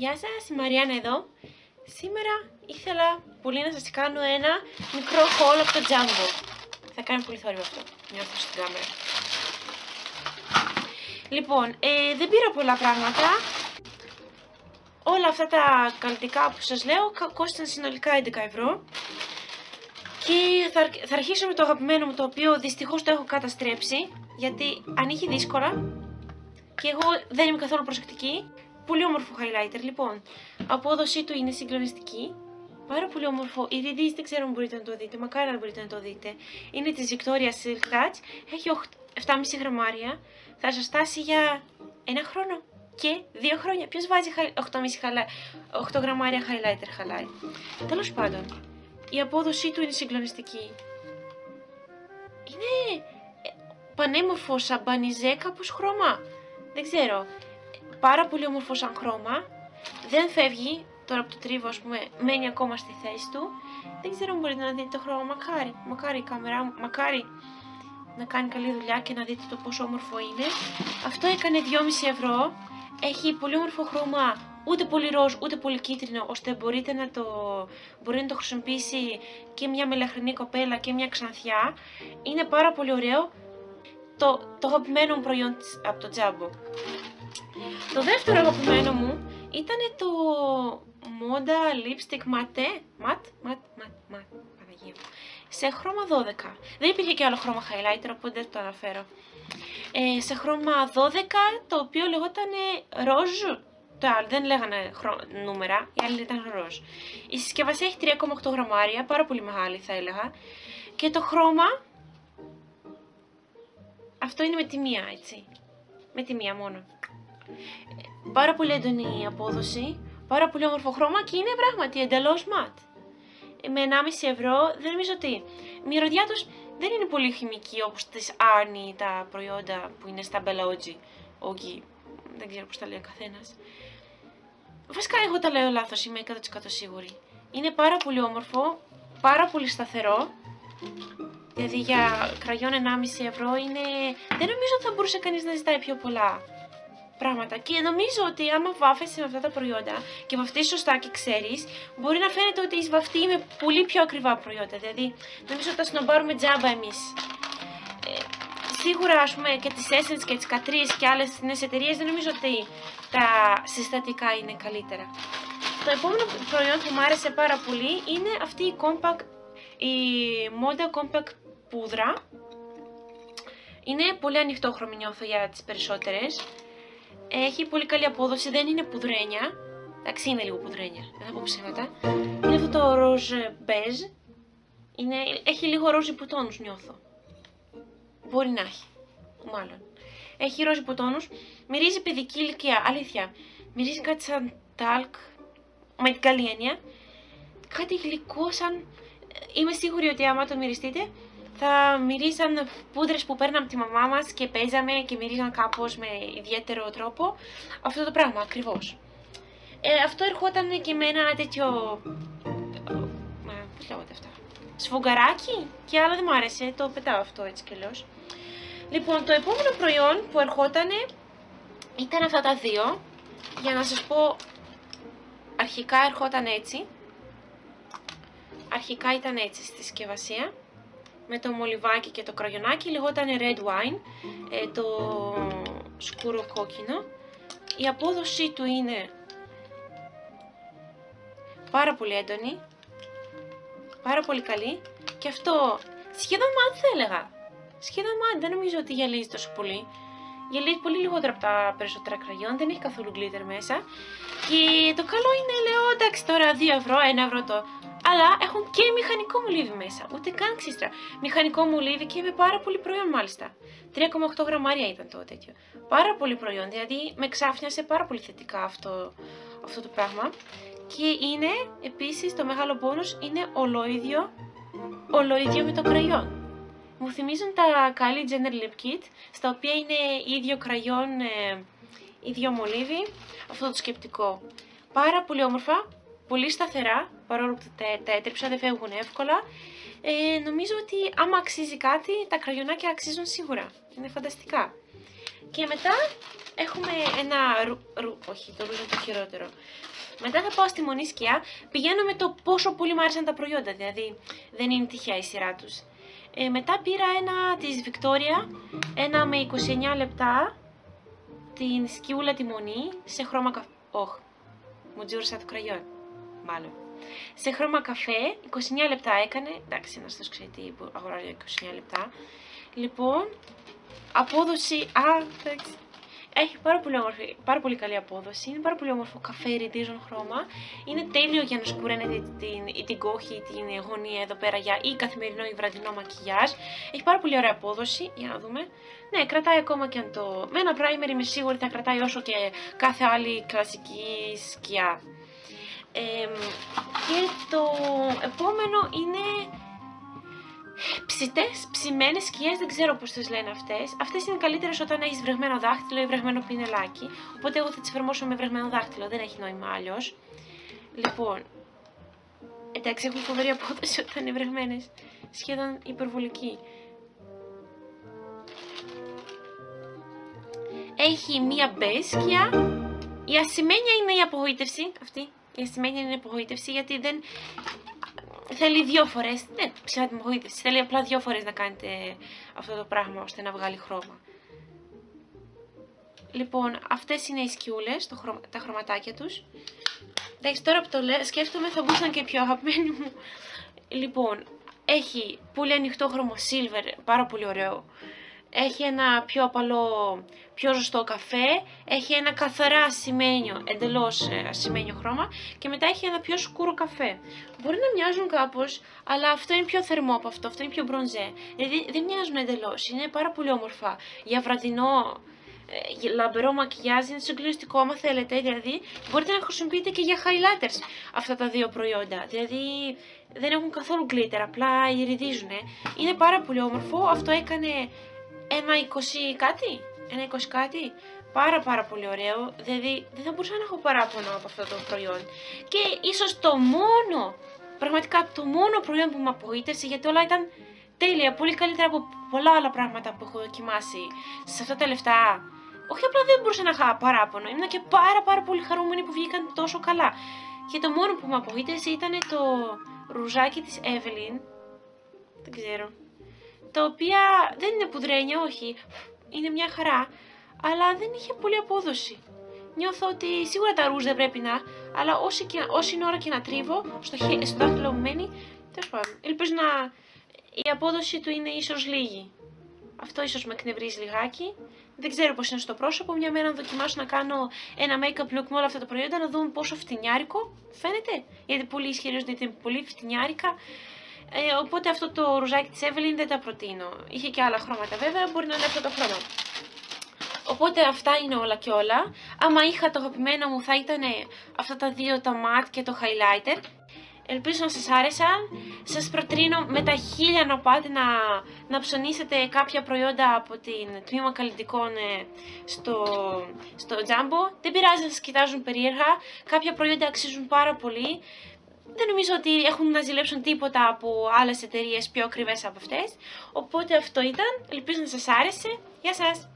Γεια σας, η Μαριάννα εδώ. Σήμερα ήθελα πολύ να σας κάνω ένα μικρό haul από το Jumbo. Θα κάνει πολύ θόρυβο αυτό, νιώθω στην κάμερα. Λοιπόν, δεν πήρα πολλά πράγματα. Όλα αυτά τα καλλιτικά που σας λέω κόστησαν συνολικά 11 ευρώ. Και θα αρχίσω με το αγαπημένο μου, το οποίο δυστυχώς το έχω καταστρέψει, γιατί ανοίγει δύσκολα και εγώ δεν είμαι καθόλου προσεκτική. Πολύ όμορφο highlighter, λοιπόν. Απόδοσή του είναι συγκλονιστική. Πάρα πολύ όμορφο. Η Ridis δεν ξέρω αν μπορείτε να το δείτε. Μακάρι να μπορείτε να το δείτε. Είναι της Victoria Silk Touch. Έχει 7,5 γραμμάρια. Θα σας στάσει για 1 χρόνο και 2 χρόνια. Ποιος βάζει 8 γραμμάρια highlighter χαλάει. Τέλος πάντων, η απόδοσή του είναι συγκλονιστική. Είναι πανέμορφο σαμπανιζέ κάπως χρώμα. Δεν ξέρω. Πάρα πολύ όμορφο σαν χρώμα. Δεν φεύγει. Τώρα που το τρίβω, ας πούμε, μένει ακόμα στη θέση του. Δεν ξέρω αν μπορείτε να δείτε το χρώμα. Μακάρι η κάμερα μου, μακάρι να κάνει καλή δουλειά και να δείτε το πόσο όμορφο είναι. Αυτό έκανε 2,5 ευρώ. Έχει πολύ όμορφο χρώμα. Ούτε πολύ ροζ, ούτε πολύ κίτρινο, ώστε μπορεί να το χρησιμοποιήσει και μια μελαχρινή κοπέλα και μια ξανθιά. Είναι πάρα πολύ ωραίο. Το αγαπημένο μου προϊόν από το Jumbo. Το δεύτερο αγαπημένο μου ήταν το Moda Lipstick Matte, Παναγία, σε χρώμα 12. Δεν υπήρχε και άλλο χρώμα highlighter, οπότε δεν το αναφέρω. Σε χρώμα 12, το οποίο λεγόταν ροζ. Το άλλο δεν λέγανε νούμερα, η άλλη ήταν ροζ. Η συσκευασία έχει 3,8 γραμμάρια, πάρα πολύ μεγάλη θα έλεγα. Και το χρώμα, αυτό είναι με τη μία, έτσι. Με τη μία μόνο. Πάρα πολύ έντονη η απόδοση, πάρα πολύ όμορφο χρώμα και είναι πράγματι εντελώς ματ. Με 1,5 ευρώ δεν νομίζω ότι. Η μυρωδιά τους δεν είναι πολύ χημική όπως τις Arni, τα προϊόντα που είναι στα Bella Oggi, δεν ξέρω πώς τα λέει ο καθένας. Βασικά εγώ τα λέω λάθος, είμαι 100% σίγουρη. Είναι πάρα πολύ όμορφο, πάρα πολύ σταθερό. Δηλαδή για κραγιόν 1,5 ευρώ είναι. Δεν νομίζω ότι θα μπορούσε κανείς να ζητάει πιο πολλά πράγματα. Και νομίζω ότι άμα βάφεσαι με αυτά τα προϊόντα και βαφτείς σωστά και ξέρεις, μπορεί να φαίνεται ότι είσαι βαφτεί με πολύ πιο ακριβά προϊόντα. Δηλαδή, νομίζω ότι τα σνομπάρουμε τζάμπα εμείς. Σίγουρα, ας πούμε, και τις Essence και τις Catrice και άλλες νέες εταιρείες, δεν νομίζω ότι τα συστατικά είναι καλύτερα. Το επόμενο προϊόν που μου άρεσε πάρα πολύ είναι αυτή η Moda Compact πούδρα. Είναι πολύ ανοιχτόχρωμη, νιώθω, για τις περισσότερες. Έχει πολύ καλή απόδοση, δεν είναι πουδρένια. Εντάξει, είναι λίγο πουδρένια, δεν θα πω ψέματα. Είναι αυτό το ροζ μπέζ. Έχει λίγο ρόζι πουτόνους, νιώθω. Μπορεί να έχει, μάλλον. Έχει ρόζι πουτόνους. Μυρίζει παιδική ηλικία, αλήθεια. Μυρίζει κάτι σαν τάλκ, με την καλή έννοια. Κάτι γλυκό σαν. Είμαι σίγουρη ότι άμα το μυριστείτε, θα μυρίζαν πούδρες που παίρναμε από τη μαμά μας και παίζαμε και μυρίζαν κάπως με ιδιαίτερο τρόπο. Αυτό το πράγμα ακριβώς. Αυτό ερχόταν και με ένα τέτοιο. Πώς λέγονται αυτά. Σφουγγαράκι και άλλα δεν μου άρεσε. Το πετάω αυτό έτσι κι αλλιώς. Λοιπόν, το επόμενο προϊόν που ερχόταν ήταν αυτά τα δύο. Για να σας πω, αρχικά ερχόταν έτσι. Αρχικά ήταν έτσι στη συσκευασία. Με το μολυβάκι και το κραγιονάκι, λεγόταν Red Wine, το σκούρο κόκκινο. Η απόδοσή του είναι πάρα πολύ έντονη, πάρα πολύ καλή και αυτό σχεδόν μάτ θα έλεγα. Σχεδόν μάτ, δεν νομίζω ότι γυαλίζει τόσο πολύ. Γυαλίζει πολύ λιγότερο από τα περισσότερα κραγιόν, δεν έχει καθόλου γκλίτερ μέσα. Και το καλό είναι, λέω, εντάξει τώρα 2 ευρώ, 1 ευρώ το. Αλλά έχουν και μηχανικό μολύβι μέσα, ούτε καν ξύστρα. Μηχανικό μολύβι και με πάρα πολύ προϊόν μάλιστα. 3,8 γραμμάρια ήταν το τέτοιο. Πάρα πολύ προϊόν, δηλαδή με ξάφνιασε πάρα πολύ θετικά αυτό το πράγμα. Και είναι επίσης το μεγάλο μπόνους, είναι ολοίδιο με το κραγιόν. Μου θυμίζουν τα Kylie Jenner Lip Kit, στα οποία είναι ίδιο κραγιόν, ίδιο μολύβι, αυτό το σκεπτικό. Πάρα πολύ όμορφα, πολύ σταθερά, παρόλο που τα έτριψα, δεν φεύγουν εύκολα. Νομίζω ότι άμα αξίζει κάτι, τα κραγιονάκια αξίζουν σίγουρα. Είναι φανταστικά. Και μετά έχουμε ένα όχι, το ρούζ είναι το χειρότερο. Μετά θα πάω στη Μονή Σκιά, πηγαίνω με το πόσο πολύ μου άρεσαν τα προϊόντα, δηλαδή δεν είναι τυχαία η σειρά τους. Μετά πήρα ένα της Βικτόρια, ένα με 29 λεπτά, την σκιούλα τη Μονή, σε χρώμα καφέ. Όχι, μου τζούρισα το κραγιόν, μάλλον. Σε χρώμα καφέ, 29 λεπτά έκανε, εντάξει, να σας ξέρει τι αγοράζει 29 λεπτά. Λοιπόν, απόδοση, εντάξει. Έχει πάρα πολύ καλή απόδοση, είναι πάρα πολύ όμορφο καφέ ρητίζον χρώμα. Είναι τέλειο για να σκουραίνετε την κόχη, την γωνία εδώ πέρα για ή καθημερινό ή βραδινό μακιγιάζ. Έχει πάρα πολύ ωραία απόδοση, για να δούμε. Ναι, κρατάει ακόμα και αν το... Με ένα primer είμαι σίγουρη θα κρατάει όσο και κάθε άλλη κλασική σκιά. Και το επόμενο είναι... ψημένες σκιές, δεν ξέρω πώς τις λένε αυτές. Αυτές είναι καλύτερες όταν έχεις βρεγμένο δάχτυλο ή βρεγμένο πινελάκι. Οπότε εγώ θα τις εφαρμόσω με βρεγμένο δάχτυλο, δεν έχει νόημα άλλως. Λοιπόν, εντάξει, έχουν φοβερή απόδοση όταν είναι βρεγμένες. Σχεδόν υπερβολική. Έχει μία μπέζ σκιά. Η ασημένια είναι η απογοήτευση. Αυτή. Η ασημένια είναι η απογοήτευση γιατί δεν... Θέλει 2 φορές, ναι, ψηλά την απογοήτευση. Θέλει απλά 2 φορές να κάνετε αυτό το πράγμα ώστε να βγάλει χρώμα. Λοιπόν, αυτές είναι οι σκιούλες, τα χρωματάκια τους. Εντάξει, τώρα που το σκέφτομαι θα μπορούσαν και πιο αγαπημένοι μου. Λοιπόν, έχει πολύ ανοιχτό χρώμα silver, πάρα πολύ ωραίο. Έχει ένα πιο απαλό, πιο ζεστό καφέ, έχει ένα καθαρά ασημένιο, εντελώς ασημένιο χρώμα και μετά έχει ένα πιο σκούρο καφέ. Μπορεί να μοιάζουν κάπως, αλλά αυτό είναι πιο θερμό από αυτό είναι πιο μπρονζέ. Δηλαδή δεν μοιάζουν εντελώς, είναι πάρα πολύ όμορφα. Για βραδινό, λαμπερό μακιγιάζ είναι συγκλονιστικό άμα θέλετε, δηλαδή μπορείτε να χρησιμοποιείτε και για highlighters αυτά τα δύο προϊόντα. Δηλαδή δεν έχουν καθόλου glitter, απλά ιριδίζουν. Είναι πάρα πολύ όμορφο, αυτό έκανε... Ένα 20 κάτι, ένα 20 κάτι, πάρα πολύ ωραίο, δηλαδή δεν θα μπορούσα να έχω παράπονο από αυτό το προϊόν. Και ίσως το μόνο, πραγματικά το μόνο προϊόν που με απογοήτευσε, γιατί όλα ήταν τέλεια, πολύ καλύτερα από πολλά άλλα πράγματα που έχω δοκιμάσει σε αυτά τα λεφτά. Όχι απλά δεν μπορούσα να είχα παράπονο, ήμουν και πάρα πολύ χαρούμενη που βγήκαν τόσο καλά. Και το μόνο που με απογοήτευσε ήταν το ρουζάκι της Evelyn, δεν ξέρω. Τα οποία δεν είναι πουδρένια, όχι, είναι μια χαρά, αλλά δεν είχε πολύ απόδοση. Νιώθω ότι σίγουρα τα ρούζ δεν πρέπει να, αλλά όση ώρα και να τρίβω, στο δάχτυλο μου μένει, τέλος πάντων. Ελπίζω να η απόδοση του είναι ίσως λίγη. Αυτό ίσως με εκνευρίζει λιγάκι. Δεν ξέρω πώς είναι στο πρόσωπο. Μια μέρα να δοκιμάσω να κάνω ένα make-up look με όλα αυτά τα προϊόντα, να δούμε πόσο φτηνιάρικο φαίνεται. Γιατί πολλοί ισχυρίζονται ότι είναι πολύ φτηνιάρικα. Οπότε αυτό το ρουζάκι της Evelyn δεν τα προτείνω. Είχε και άλλα χρώματα βέβαια, μπορεί να είναι αυτό το χρώμα. Οπότε αυτά είναι όλα και όλα. Άμα είχα το αγαπημένο μου θα ήταν αυτά τα δύο, τα matte και το highlighter. Ελπίζω να σας άρεσαν. Σας προτείνω με τα 1000 να πάτε να ψωνίσετε κάποια προϊόντα από την τμήμα καλλιτικών στο Jumbo. Δεν πειράζει να σας κοιτάζουν περίεργα. Κάποια προϊόντα αξίζουν πάρα πολύ. Δεν νομίζω ότι έχουν να ζηλέψουν τίποτα από άλλες εταιρείες πιο ακριβές από αυτές. Οπότε αυτό ήταν. Ελπίζω να σας άρεσε. Γεια σας!